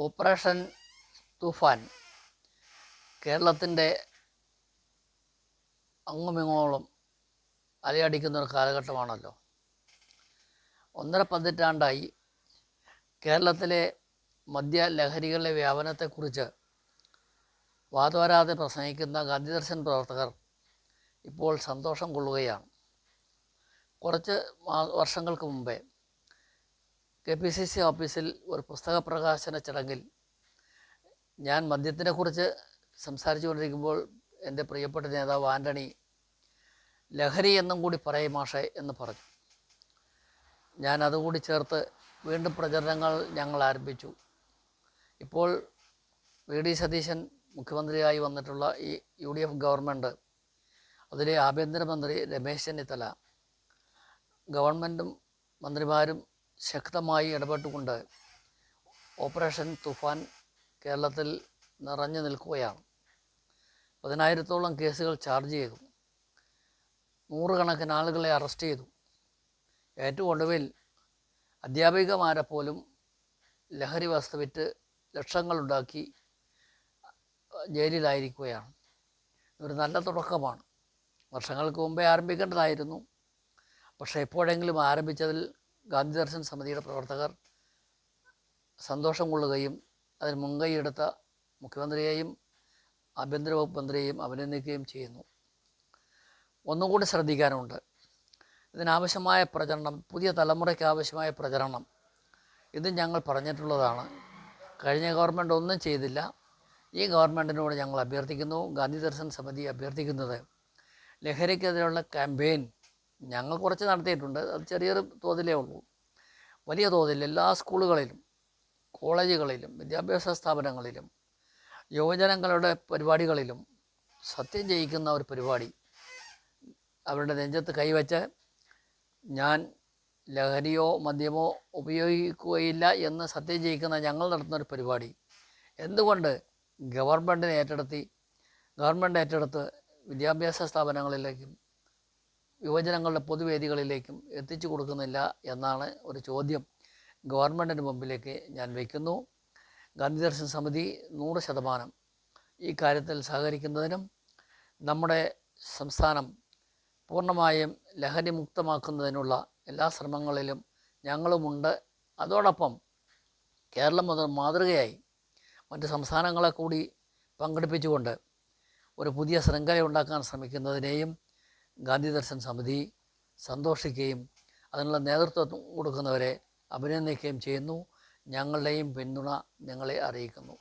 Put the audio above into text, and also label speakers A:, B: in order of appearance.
A: Operation തൂഫാൻ കേരളത്തിൻ്റെ അങ്ങുമിങ്ങോളം അലയടിക്കുന്നൊരു കാലഘട്ടമാണല്ലോ. 1.5 പതിറ്റാണ്ടായി കേരളത്തിലെ മദ്യലഹരികളുടെ വ്യാപനത്തെക്കുറിച്ച് വാതോരാതെ പ്രസംഗിക്കുന്ന ഗാന്ധിദർശൻ പ്രവർത്തകർ ഇപ്പോൾ സന്തോഷം കൊള്ളുകയാണ്. കുറച്ച് വർഷങ്ങൾക്ക് മുമ്പേ KPCC ഓഫീസിൽ ഒരു പുസ്തക പ്രകാശന ചടങ്ങിൽ ഞാൻ മദ്യത്തിനെക്കുറിച്ച് സംസാരിച്ചു കൊണ്ടിരിക്കുമ്പോൾ എൻ്റെ പ്രിയപ്പെട്ട നേതാവ് ആൻ്റണി ലഹരി എന്നും കൂടി പറയും മാഷേ എന്ന് പറഞ്ഞു. ഞാൻ അതുകൂടി ചേർത്ത് വീണ്ടും പ്രചരണങ്ങൾ ഞങ്ങൾ ആരംഭിച്ചു. ഇപ്പോൾ VD സതീശൻ മുഖ്യമന്ത്രിയായി വന്നിട്ടുള്ള ഈ UDF ഗവൺമെൻറ്, അതിലെ ആഭ്യന്തരമന്ത്രി രമേശ് ചെന്നിത്തല, ഗവൺമെൻറ്റും മന്ത്രിമാരും ശക്തമായി ഇടപെട്ടുകൊണ്ട് ഓപ്പറേഷൻ തൂഫാൻ കേരളത്തിൽ നിറഞ്ഞു നിൽക്കുകയാണ്. 10,000-ഓളം കേസുകൾ ചാർജ് ചെയ്തു, നൂറുകണക്കിന് ആളുകളെ അറസ്റ്റ് ചെയ്തു. ഏറ്റവും ഒടുവിൽ അധ്യാപികമാരെ പോലും ലഹരി വസ്തു വിറ്റ് ലക്ഷങ്ങളുണ്ടാക്കി ജയിലിലായിരിക്കുകയാണ്. ഒരു നല്ല തുടക്കമാണ്. വർഷങ്ങൾക്ക് മുമ്പേ ആരംഭിക്കേണ്ടതായിരുന്നു. പക്ഷേ എപ്പോഴെങ്കിലും ആരംഭിച്ചതിൽ ഗാന്ധിദർശൻ സമിതിയുടെ പ്രവർത്തകർ സന്തോഷം കൊള്ളുകയും അതിന് മുൻകൈയെടുത്ത മുഖ്യമന്ത്രിയെയും ആഭ്യന്തര വകുപ്പ് മന്ത്രിയെയും അഭിനന്ദിക്കുകയും ചെയ്യുന്നു. ഒന്നുകൂടി ശ്രദ്ധിക്കാനുണ്ട്. ഇതിനാവശ്യമായ പ്രചരണം, പുതിയ തലമുറയ്ക്ക് ആവശ്യമായ പ്രചരണം, ഇത് ഞങ്ങൾ പറഞ്ഞിട്ടുള്ളതാണ്. കഴിഞ്ഞ ഗവൺമെൻറ് ഒന്നും ചെയ്തില്ല. ഈ ഗവൺമെൻറ്റിനോട് ഞങ്ങൾ അഭ്യർത്ഥിക്കുന്നു, ഗാന്ധിദർശൻ സമിതി അഭ്യർത്ഥിക്കുന്നത്, ലഹരിക്കെതിരെയുള്ള ക്യാമ്പയിൻ ഞങ്ങൾ കുറച്ച് നടത്തിയിട്ടുണ്ട്. അത് ചെറിയൊരു തോതിലേ ഉള്ളൂ. വലിയ തോതിൽ എല്ലാ സ്കൂളുകളിലും കോളേജുകളിലും വിദ്യാഭ്യാസ സ്ഥാപനങ്ങളിലും യുവജനങ്ങളുടെ പരിപാടികളിലും സത്യം ചെയ്യിക്കുന്ന ഒരു പരിപാടി, അവരുടെ നെഞ്ചത്ത് കൈവച്ച് ഞാൻ ലഹരിയോ മദ്യമോ ഉപയോഗിക്കുകയില്ല എന്ന് സത്യം ചെയ്യിക്കുന്ന ഞങ്ങൾ നടത്തുന്നൊരു പരിപാടി എന്തുകൊണ്ട് ഗവൺമെൻറ് ഏറ്റെടുത്ത് വിദ്യാഭ്യാസ സ്ഥാപനങ്ങളിലേക്കും യുവജനങ്ങളുടെ പൊതുവേദികളിലേക്കും എത്തിച്ചു കൊടുക്കുന്നില്ല എന്നാണ് ഒരു ചോദ്യം ഗവൺമെൻറ്റിന് മുമ്പിലേക്ക് ഞാൻ വയ്ക്കുന്നു. ഗാന്ധിദർശൻ സമിതി 100% ഈ കാര്യത്തിൽ സഹകരിക്കുന്നതിനും നമ്മുടെ സംസ്ഥാനം പൂർണ്ണമായും ലഹരി മുക്തമാക്കുന്നതിനുള്ള എല്ലാ ശ്രമങ്ങളിലും ഞങ്ങളുമുണ്ട്. അതോടൊപ്പം കേരളം മുതൽ മാതൃകയായി മറ്റ് സംസ്ഥാനങ്ങളെ കൂടി പങ്കെടുപ്പിച്ചുകൊണ്ട് ഒരു പുതിയ ശൃംഖല ഉണ്ടാക്കാൻ ശ്രമിക്കുന്നതിനെയും ഗാന്ധിദർശൻ സമിതി സന്തോഷിക്കുകയും അതിനുള്ള നേതൃത്വം കൊടുക്കുന്നവരെ അഭിനന്ദിക്കുകയും ചെയ്യുന്നു. ഞങ്ങളുടെയും പിന്തുണ നിങ്ങളെ അറിയിക്കുന്നു.